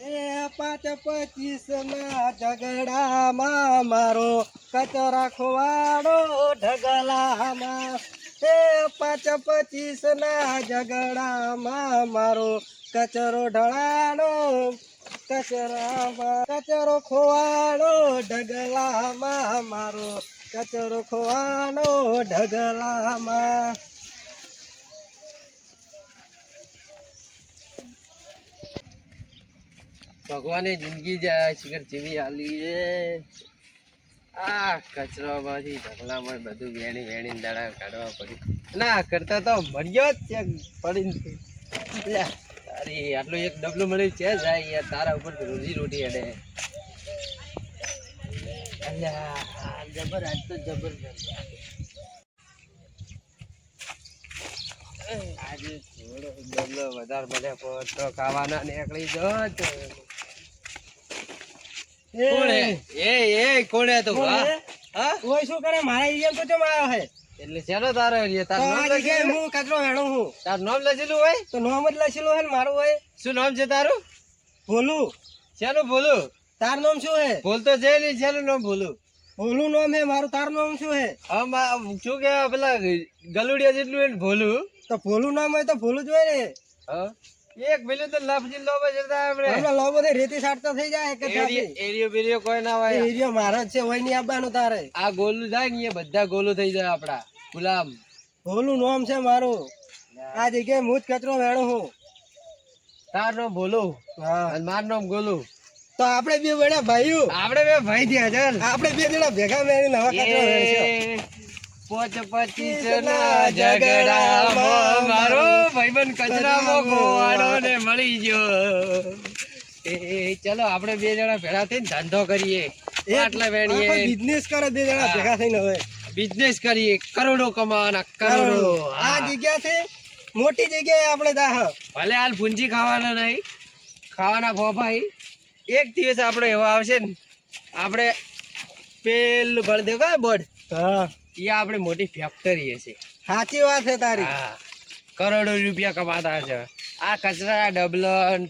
5-25 ના ઝઘડામાં મારો કચરો ખોવાડો ઢગલામાં. 5-25 ના ઝઘડામાં મારો કચરો ઢળાડો કચરામાં. કચરો ખોવાડો ઢગલામાં મારો કચરો ખોવાડો ઢગલામાં. ભગવાને જિંદગી જાય શિખર જેવી આલી છે. આ કચરામાંથી ઢગલામાં બધું વેણી વેણી દાડા કાઢવા પડ્યું. ના કરતા તો મળ્યો જ છે પડીને. તારી આટલું એક ડબલું મળ્યું છે જાય યાર, તારા ઉપર રોજી રોટી હેડે. અલ્યા જબર, આજ તો જબરજસ્ત. આજે થોડો ડબલો વધારે મળે તો ખાવાના નીકળી જત. કોણ હે તું? કોઈ શું કરે મારા એરિયા તો ચમ આવ્યો હે? એટલે ચાલો તારો એરિયા, તારું નામ લખેલું? હું કચરો વેણું હું. તારું નામ લખેલું હોય તો નામ જ લખેલું હે ને મારું હોય. શું નામ છે તારું? ભોલું. ચાલો બોલું. તાર નામ શું હે? બોલતો છે ને, ચાલો નામ બોલું. ભોલું નામ હે મારું. તારું નામ શું હે? શું કે પેલા ગલુડિયા જેટલું એને ભોલું. તો ભોલું નામ હોય તો ભોલું જ હોય ને. હા, એક પેલું તો લફજી લોબા જતા આપણે લોબો રેતી સાટતો થઈ જાય કે એરિયો બેરિયો કોઈ ના હોય. એરિયો મારો જ છે, હોય નહીં આવવાનું તારે. આ ગોલું થાય ને એ બધા ગોલું થઈ જાય આપડા ગુલામ. ભોલું નામ છે મારું. આ જગ્યાએ હું જ કચરો વેણું હું. તાર નામ ભોલું અને માર નામ ગોલું. તો આપણે બે બડા ભાઈઓ. આપણે બે ભાઈ થયા ચાલ. આપણે બે જણા ભેગા મેળીને નવા કચરો વેણશું. 5-25 ના ઝઘડામાં મારો ભાઈબંધ કચરામાં ખોવાડો ને મળી ગયો. ચલો આપણે બે જણા ભેગા થઈને ધંધો કરીએ, આટલા વેણીએ બિઝનેસ કરે. બે જણા ભેગા થઈને હવે બિઝનેસ કરીએ, કરોડો કમાવાના કરોડો. આ જગ્યા છે મોટી જગ્યાએ આપણે દાહ. ભલે હાલ પૂંજી ખાવાના નહીં, ખાવાના ભોભાઈ. એક દિવસ આપણે એવા આવશે ને, આપણે પેલું ભળ દે બોર્ડ. હા, એ આપણે મોટી ફેક્ટરી હશે. સાચી વાત છે તારી. હા, કરોડો રૂપિયા કમાતા છે. આ કચરા ડબલન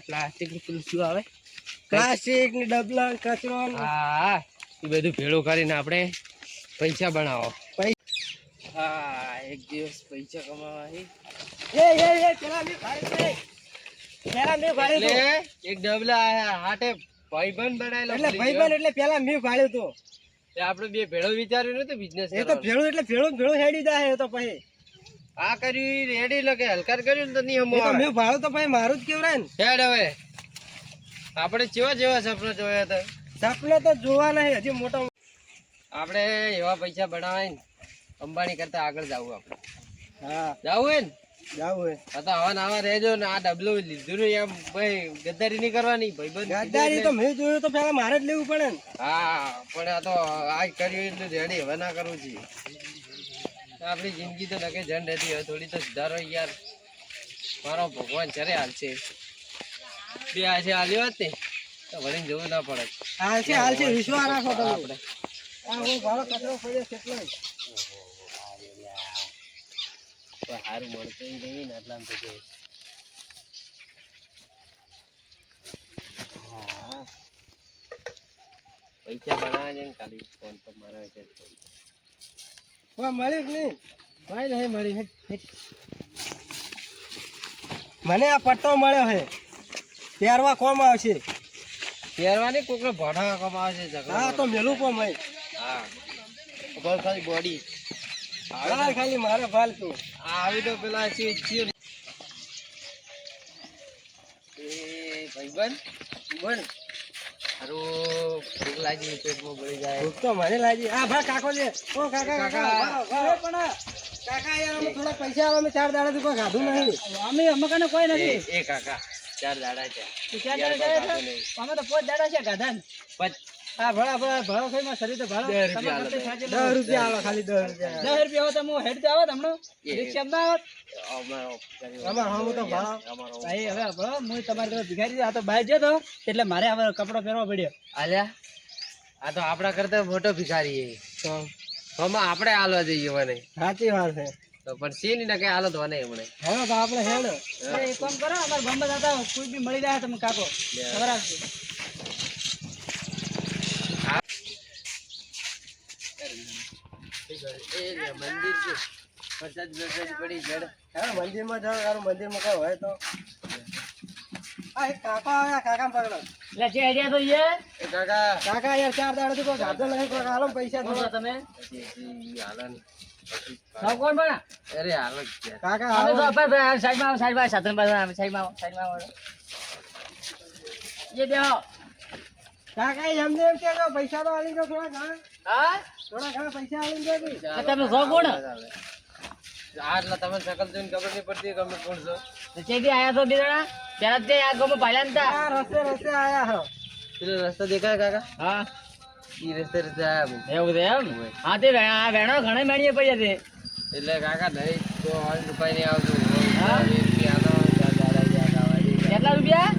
પ્લાસ્ટિક પેલું શું આવે, પ્લાસ્ટિક ની ડબલા કચરો. હા, એ બધું ભેળું કરીને આપણે પૈસા બનાવો. હા, એક દિવસ પૈસા કમાવા. એક ડબલા હાટે ભાઈબંધ બનાવેલો. એટલે ભાઈબંધ એટલે પેલા મેં ભાડ્યું તું. આપણે બે ભેળો વિચાર્યું નતું બિઝનેસ. એ તો ભેળું એટલે ભેળું હેડી જાય. તો પછી આ કર્યું રેડી લગે હલકાર કર્યું ને તો નહીં હમો. મેં ભાડું તો પછી મારું જ કેવરાય ને. હેડ હવે આપણે જેવા જેવા સપના જોયા હતા. સપને તો જોવા નહીં, હજી મોટા. આપણે એવા પૈસા બનાવાય ને અંબાણી કરતા આગળ જવું. આપણે હા જવું હોય ને, જાવું હે. આ તો આવા આવા રહેજો ને. આ ડબલું લીધું ને એમ ભાઈ ગદ્દારી નહીં કરવાની. ભાઈ ગદ્દારી તો મેં જોયું તો પેલા મારે જ લેવું પડે ને. હા, પણ આ તો આજ કર્યું એટલે રેડી હવે ના કરવું છે. આપણી જિંદગી તો નકે જન રહેતી હવે થોડી તો સુધારો યાર. મારો ભગવાન ચરે હાલશે. બે આજે હાલ્યો હોત ને તો વળીને જવું ના પડે. હાલશે વિશ્વાસ રાખો તમે. આપણે આ હું ભાડો કચરો પડ્યો કેટલો સારું મળતું નહીં ને એટલા તો જો. હા, પૈસા બનાવવા છે ને ખાલી ફોન પર મારા છે. મળ્યું કે નહીં? ભાઈ નહીં મળી. મને આ પટ્ટો મળ્યો છે, પહેરવા કોમ આવશે. પહેરવાની કોકને ભણા કમાવે છે. હા તો મેલું કોમ હોય. હા, બસ ખાલી બોડી ખાલી મારે ભાલ તું આવી તો પેલા છે ભાઈબંધ બન હારું ભૂખ લાગી પેટમાં ભરી જાય. ભૂખ તો મને લાગી. આ ભાઈ કાકો છે. ઓ કાકા પણ કાકા યાર અમે થોડા પૈસા આવે. અમે 4 દાડા થી કોઈ ખાધું નહીં. અમે કને કોઈ નથી. એ કાકા 4 દાડા છે. અમે તો 5 દાડા છે ગાધા. હા ભળા ખાઈ માં શરીર તો ભાડા 10 રૂપિયા આવે. ખાલી 10 રૂપિયા. 10 રૂપિયા આવે તો હું હેડ જાવ તમને રિક્ષા ના આવત. અમાર હું તો ભાડા ભાઈ હવે ભળો હું તમારી તરફ ભિખારી. આ તો બહાર જતો એટલે મારે હવે કપડો પહેરવો પડ્યો. આલ્યા આ તો આપણા કરતા મોટો ભિખારી તો આપણે હાલવા જઈએ મને. સાચી વાત છે. તો પણ સીન ને કઈ હાલત હોય નહીં હમણે હેલો તો આપણે હેલો એક કામ કરો અમાર ગામમાં જતા હો, કોઈ બી મળી જાય તમે કાકો ખબર આપજો. મંદિર છે વરસાદ પડી જડ હા મંદિરમાં જાવ યાર, મંદિરમાં કઈ હોય તો આ એક કાકા આવ્યા, કાકા પકડો એટલે જે આઈડિયા તો યે એ કાકા કાકા યાર 4 દાડાથી કોઈ ગાધો નહીં, કોઈ હાલો પૈસા દો તમે હાલન સૌ કોણ બના અરે હાલત છે કાકા હાલો તો આપણે સાઈડમાં સાધન બાજુ સાઈડમાં ये देखो કાકા એમને એમ કે પૈસા તો આલી દો થોડા ઘણા. હા થોડા ઘણા પૈસા આલી દો કે તમે સો કોણ આટલા તમે શકલ જોઈને ખબર નહીં પડતી કે અમે કોણ છો ચેથી આયા તો બીજણા ત્યારે તે આ ગમો પાલ્યા નતા આ રસ્તે આયા હો પેલો રસ્તો દેખાય કાકા હા ઈ રસ્તે આયા અમે. એવું છે એમ હા તે વેણો ઘણા મેણીએ પડ્યા છે એટલે કાકા નહીં તો હાલ રૂપિયા નહીં આવતું હા? 20 રૂપિયા કેટલા રૂપિયા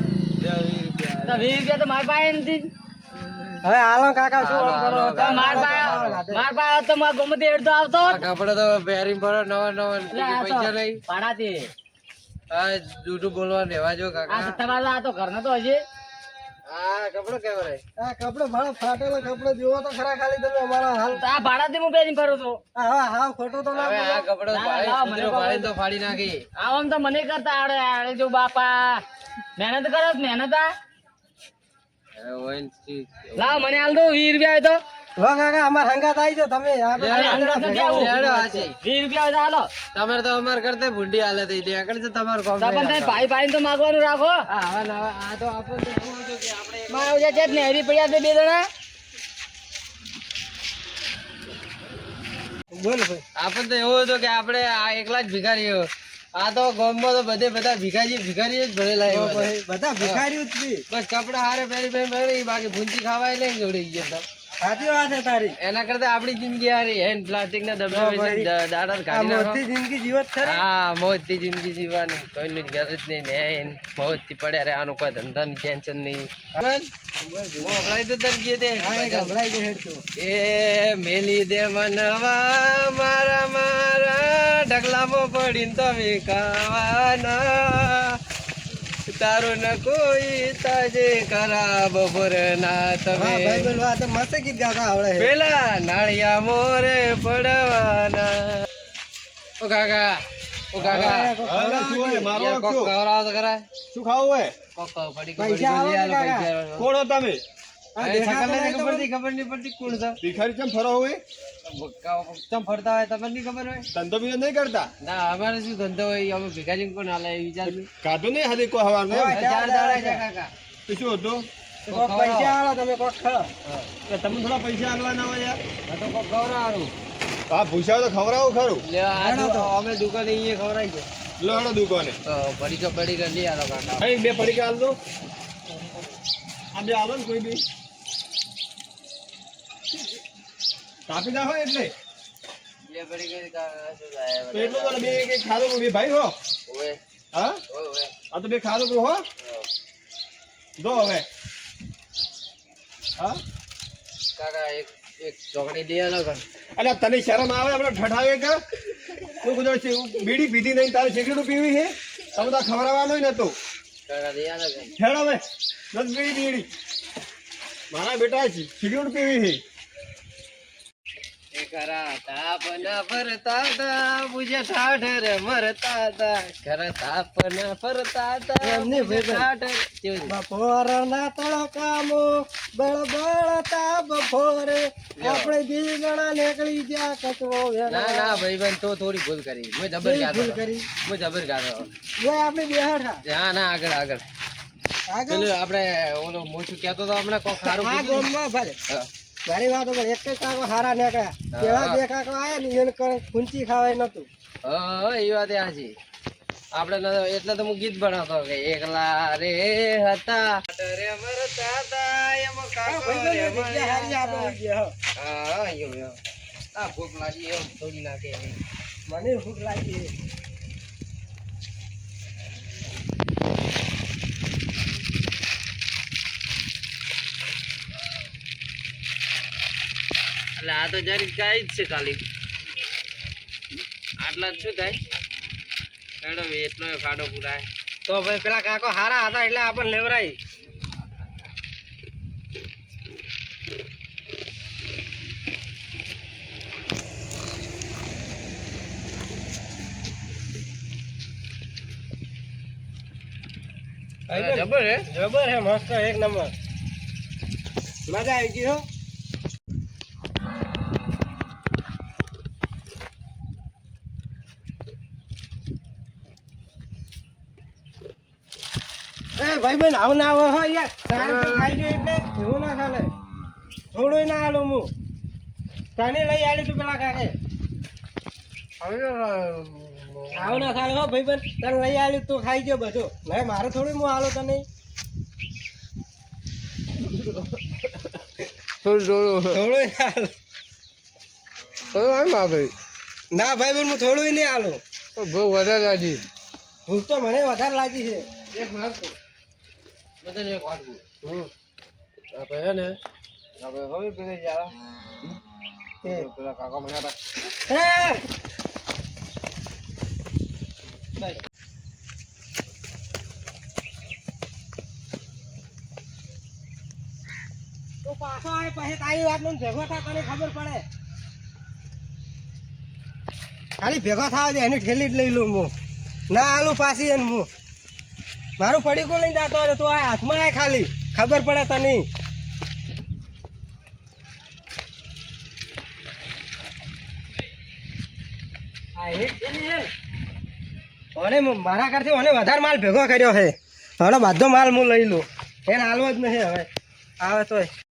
તો 20 રૂપિયા તો માર પાસે નથી. હવે હાલો કાકા શું કરો માર પાસે તો માર ગમે તે હેડ તો આવતો કપડા તો પહેરી પડો નવા પૈસા નહીં પાડાતી હા જૂઠું બોલવા રહેવા જો કાકા આ તમારા આ તો ઘરના તો હજી આ કપડો કેવો રે આ કપડો ભાડો ફાટેલો કપડો જોવો તો ખરા ખાલી તમે અમારા હાલ આ ભાડાથી હું પહેરી ફરું છું હા ખોટો તો ના હવે આ કપડો ભાડી તો ફાડી નાખી આમ તો મને કરતા આવડે જો બાપા મહેનત કરો મહેનત લાવ મને હાલ દો 20 રૂપિયા તો વાહ કાકા અમાર હંગાત આવી જો તમે 20 રૂપિયા હાલો તમે તો અમાર કરતે ભૂંડી હાલે થઈ તે આગળ છે તમાર કોમ ભાઈ તો માગવાનું રાખો આ તો આપણને એવું હતું કે આપણે મારો જે છે ને હેરી પડ્યા છે બે જણા બોલ ભાઈ આપણને તો એવું હતું કે આપણે આ એકલા જ ભિખારીઓ આ તો ગામમાં તો બધા ભિખારી જ ભરેલા એવા છે. બધા ભિખારીઓ જ છે બસ કપડા હારે પહેરી બાકી ભૂંજી ખાવાય નહીં જોડી ગયા સાચી વાત છે તારી એના કરતા આપણી જિંદગી હારી હેન પ્લાસ્ટિક ના ડબ્બા વેચીને દાડા કાઢી નાખો મોટી જિંદગી જીવત ખરી હા મોજથી જિંદગી જીવવાની કોઈની ઘર જ નહીં ને મોજથી પડ્યા રે આનું કોઈ ધંધાની ટેન્શન નહીં હમણાં તો તને કીધે એ મેલી દે મનવા મારા ઢગલામાં પડીને તમે ખાવાના તારું ન કોઈ તાજે ખરાબ ના તમે મસ્ત ગીત ગાતા આવડે પેલા નાળિયા મોરે પડવાના ઓ કાકા યાર કોક ખવડાવો તો ખરા શું ખાવું હોય કોક પડી પૈસા આલો ને કાકા. કોણ હો તમે ખબર નહીં પડતી કોણ છે ભિખારી કેમ ફરો હોય ચમ ફરતા હોય તમને નહીં ખબર હોય ધંધો બીજો નહીં કરતા ના અમારે શું ધંધો હોય અમે ભિખારી કોણ હાલે એ વિચાર કાઢું નહીં હાથી કોઈ હવાનું એમ? ચાર દાડા છે કાકા તો શું હતું કોક પૈસા આલો તમે કોક ખાઓ કે તમે થોડા પૈસા આગલા ના હોય યાર આ તો કોક ખવડાવવાનું હા ભૂસા તો ખવડાવું ખરું લે અમે દુકાને અહીંયા ખવડાવી છે લો હેડો દુકાને તો પડી લઈ આલો કાકા અહીં બે પડીકા આલ દો આ બે આલો ને કોઈ બી કાપી નાખો એટલે બે પડી કાકા શું થાય તો એટલું તો બે એક ખાધો બે ભાઈ હો ઓએ હા ઓએ આ તો બે ખાધો હો દો હવે હા કાકા એક ચોકડી લઈ આલો કાકા અલ્યા તને શરમ આવે આપણે ઠઠાવે કે તું કુદો બીડી પીધી નહીં તારે સિગરેટ પીવી છે તમે તો ખવડાવવાનો ન તો કાકા લઈ આલો કાકા હેડો હવે નથી પીવી બીડી મારા બેટા છે સિગરેટ પીવી છે ખરા તાપના ફરતા તા મુજે ઠાઠર મરતા તા ખરા તાપના ફરતા તા એમની ભાઈ ઠાઠર કેવું છે? બપોરના તડકામો બળબળતા બપોરે આપણે બે જણા નીકળી ગયા કચરો ના ભાઈબંધ તો થોડી ભૂલ કરી હું જબર ગાતો ભૂલ કરી હું જબર ગાતો આપણે બેઠા ના આગળ પેલું આપણે ઓલો મોછું કહેતો તો હમણાં કોક સારું આ કીધું. ગામમાં ભલે હા. મારી વાત ઉપર એક જ કાકો હારા નીકળ્યા એવા બે કાકો આયા ને એને ખૂંચી ખાવાય નતું હા એ વાત હાચી આપણે એટલે તો હું ગીત બનાવતો કે એકલા રે હતા રે મરતા હતા એમ કાકો રે મર્યા. હા યો આ ભૂખ લાગી એમ થોડી નાખે મને ભૂખ લાગી એટલે આ તો જરીક કાંઈ જ છે ખાલી આટલા જ શું થાય હેડો એટલો ફાડો પુરાય તો ભાઈ પેલા કાકો હારા હતા એટલે આપણને લેવરાય જબર હે મસ્ત એક નંબર મજા આવી ગઈ હો ભાઈ બેન આવું ના આવે હો યાર ખાઈ ગયો એટલે એવું ના ચાલે થોડું ના આલું હું તને લઈ આલી તું પેલા કાકે આવું ના ચાલે હો ભાઈ બેન તને લઈ આલી તું ખાઈ ગયો બધું નહીં મારે થોડું હું આલો તને ના ભાઈ બેન હું થોડું નહીં આલું બહુ વધારે લાગી ભૂખ તો મને વધારે લાગી છે એક મારતું બધાને એક વાટકું આપણે હે ને આપણે હવે પેલે જા પેલા કાકા મને તો પાછો આવે પછી તારી વાત નો ભેગો થા તને ખબર પડે ખાલી ભેગો થાવ દે એની ઠેલી જ લઈ લઉં હું ના આલું પાછી એને હું મારું પડીકું લઈને જતો હોય તું આ હાથમાં આય ખાલી ખબર પડે તને મારા કરતી મને વધારે માલ ભેગો કર્યો છે હવે બધો માલ હું લઈ લઉં એને હાલવો જ નહીં હવે આવે તોય